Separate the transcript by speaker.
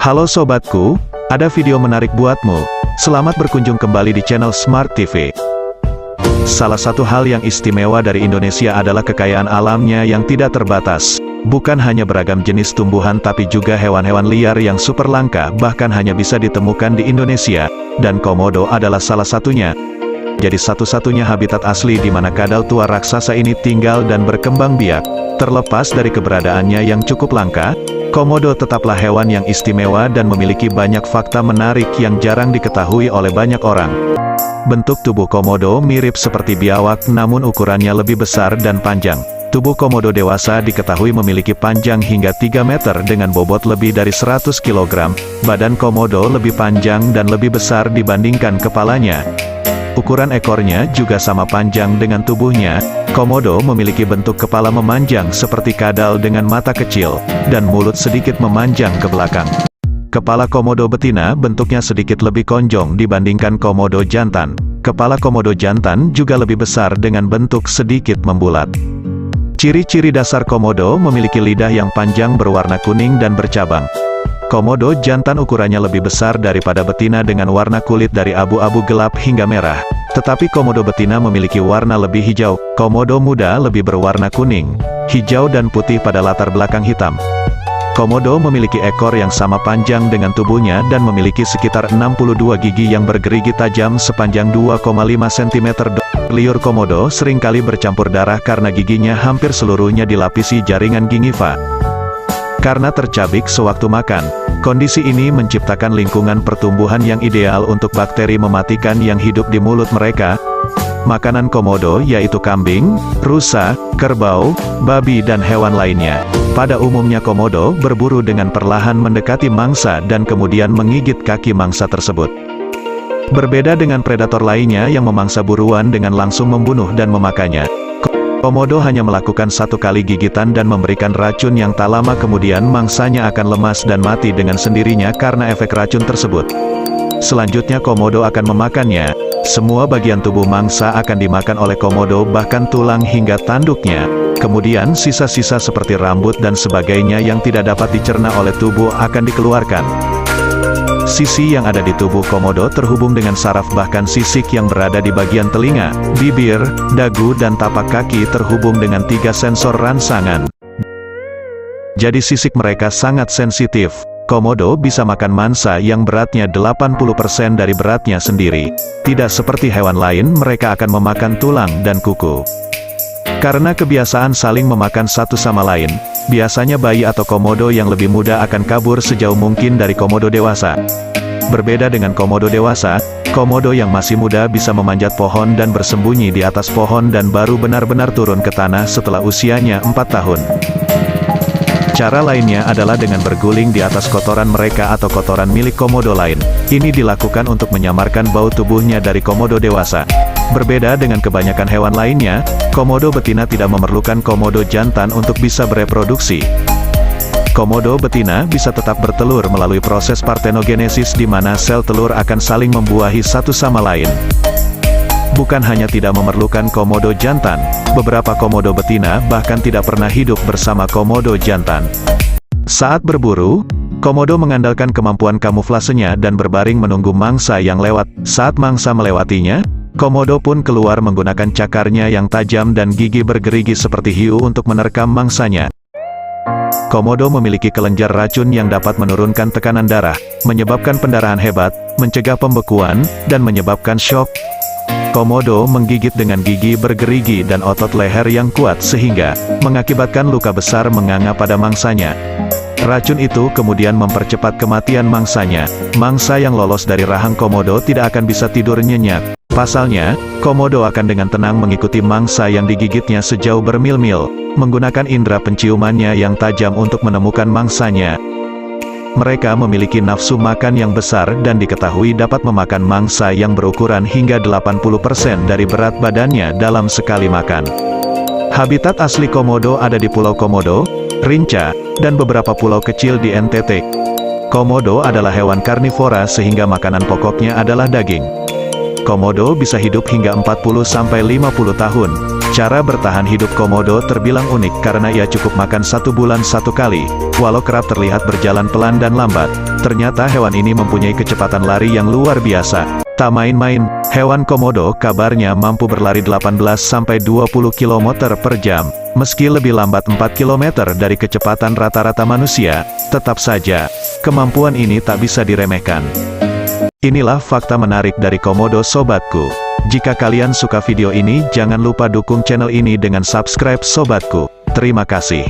Speaker 1: Halo sobatku, ada video menarik buatmu. Selamat berkunjung kembali di channel Smart TV. Salah satu hal yang istimewa dari Indonesia adalah kekayaan alamnya yang tidak terbatas. Bukan hanya beragam jenis tumbuhan tapi juga hewan-hewan liar yang super langka bahkan hanya bisa ditemukan di Indonesia, dan komodo adalah salah satunya. Jadi satu-satunya habitat asli di mana kadal tua raksasa ini tinggal dan berkembang biak. Terlepas dari keberadaannya yang cukup langka, komodo tetaplah hewan yang istimewa dan memiliki banyak fakta menarik yang jarang diketahui oleh banyak orang. Bentuk tubuh komodo mirip seperti biawak namun ukurannya lebih besar dan panjang. Tubuh komodo dewasa diketahui memiliki panjang hingga 3 meter dengan bobot lebih dari 100 kg. Badan komodo lebih panjang dan lebih besar dibandingkan kepalanya. Ukuran ekornya juga sama panjang dengan tubuhnya. Komodo memiliki bentuk kepala memanjang seperti kadal dengan mata kecil, dan mulut sedikit memanjang ke belakang. Kepala komodo betina bentuknya sedikit lebih konjong dibandingkan komodo jantan. Kepala komodo jantan juga lebih besar dengan bentuk sedikit membulat. Ciri-ciri dasar komodo memiliki lidah yang panjang berwarna kuning dan bercabang. Komodo jantan ukurannya lebih besar daripada betina dengan warna kulit dari abu-abu gelap hingga merah. Tetapi komodo betina memiliki warna lebih hijau. Komodo muda lebih berwarna kuning, hijau dan putih pada latar belakang hitam. Komodo memiliki ekor yang sama panjang dengan tubuhnya dan memiliki sekitar 62 gigi yang bergerigi tajam sepanjang 2,5 cm. Liur komodo seringkali bercampur darah karena giginya hampir seluruhnya dilapisi jaringan gingiva. Karena tercabik sewaktu makan, kondisi ini menciptakan lingkungan pertumbuhan yang ideal untuk bakteri mematikan yang hidup di mulut mereka. Makanan komodo yaitu kambing, rusa, kerbau, babi dan hewan lainnya. Pada umumnya komodo berburu dengan perlahan mendekati mangsa dan kemudian menggigit kaki mangsa tersebut. Berbeda dengan predator lainnya yang memangsa buruan dengan langsung membunuh dan memakannya. Komodo hanya melakukan satu kali gigitan dan memberikan racun yang tak lama kemudian mangsanya akan lemas dan mati dengan sendirinya karena efek racun tersebut. Selanjutnya komodo akan memakannya. Semua bagian tubuh mangsa akan dimakan oleh komodo bahkan tulang hingga tanduknya. Kemudian sisa-sisa seperti rambut dan sebagainya yang tidak dapat dicerna oleh tubuh akan dikeluarkan. Sisi yang ada di tubuh komodo terhubung dengan saraf bahkan sisik yang berada di bagian telinga, bibir, dagu dan tapak kaki terhubung dengan 3 sensor rangsangan. Jadi sisik mereka sangat sensitif. Komodo bisa makan mangsa yang beratnya 80% dari beratnya sendiri. Tidak seperti hewan lain, mereka akan memakan tulang dan kuku. Karena kebiasaan saling memakan satu sama lain, biasanya bayi atau komodo yang lebih muda akan kabur sejauh mungkin dari komodo dewasa. Berbeda dengan komodo dewasa, komodo yang masih muda bisa memanjat pohon dan bersembunyi di atas pohon dan baru benar-benar turun ke tanah setelah usianya 4 tahun. Cara lainnya adalah dengan berguling di atas kotoran mereka atau kotoran milik komodo lain. Ini dilakukan untuk menyamarkan bau tubuhnya dari komodo dewasa. Berbeda dengan kebanyakan hewan lainnya, komodo betina tidak memerlukan komodo jantan untuk bisa bereproduksi. Komodo betina bisa tetap bertelur melalui proses partenogenesis di mana sel telur akan saling membuahi satu sama lain. Bukan hanya tidak memerlukan komodo jantan, beberapa komodo betina bahkan tidak pernah hidup bersama komodo jantan. Saat berburu, komodo mengandalkan kemampuan kamuflasenya dan berbaring menunggu mangsa yang lewat. Saat mangsa melewatinya, komodo pun keluar menggunakan cakarnya yang tajam dan gigi bergerigi seperti hiu untuk menerkam mangsanya. Komodo memiliki kelenjar racun yang dapat menurunkan tekanan darah, menyebabkan pendarahan hebat, mencegah pembekuan, dan menyebabkan shock. Komodo menggigit dengan gigi bergerigi dan otot leher yang kuat sehingga mengakibatkan luka besar menganga pada mangsanya. Racun itu kemudian mempercepat kematian mangsanya. Mangsa yang lolos dari rahang komodo tidak akan bisa tidur nyenyak. Pasalnya, komodo akan dengan tenang mengikuti mangsa yang digigitnya sejauh bermil-mil, menggunakan indera penciumannya yang tajam untuk menemukan mangsanya. Mereka memiliki nafsu makan yang besar dan diketahui dapat memakan mangsa yang berukuran hingga 80% dari berat badannya dalam sekali makan. Habitat asli komodo ada di Pulau Komodo, Rinca, dan beberapa pulau kecil di NTT. Komodo adalah hewan karnivora sehingga makanan pokoknya adalah daging. Komodo bisa hidup hingga 40-50 tahun. Cara bertahan hidup komodo terbilang unik karena ia cukup makan 1 bulan 1 kali. Walau kerap terlihat berjalan pelan dan lambat, ternyata hewan ini mempunyai kecepatan lari yang luar biasa. Tak main-main, hewan komodo kabarnya mampu berlari 18-20 km per jam. Meski lebih lambat 4 km dari kecepatan rata-rata manusia, tetap saja, kemampuan ini tak bisa diremehkan. Inilah fakta menarik dari komodo sobatku. Jika kalian suka video ini, jangan lupa dukung channel ini dengan subscribe sobatku. Terima kasih.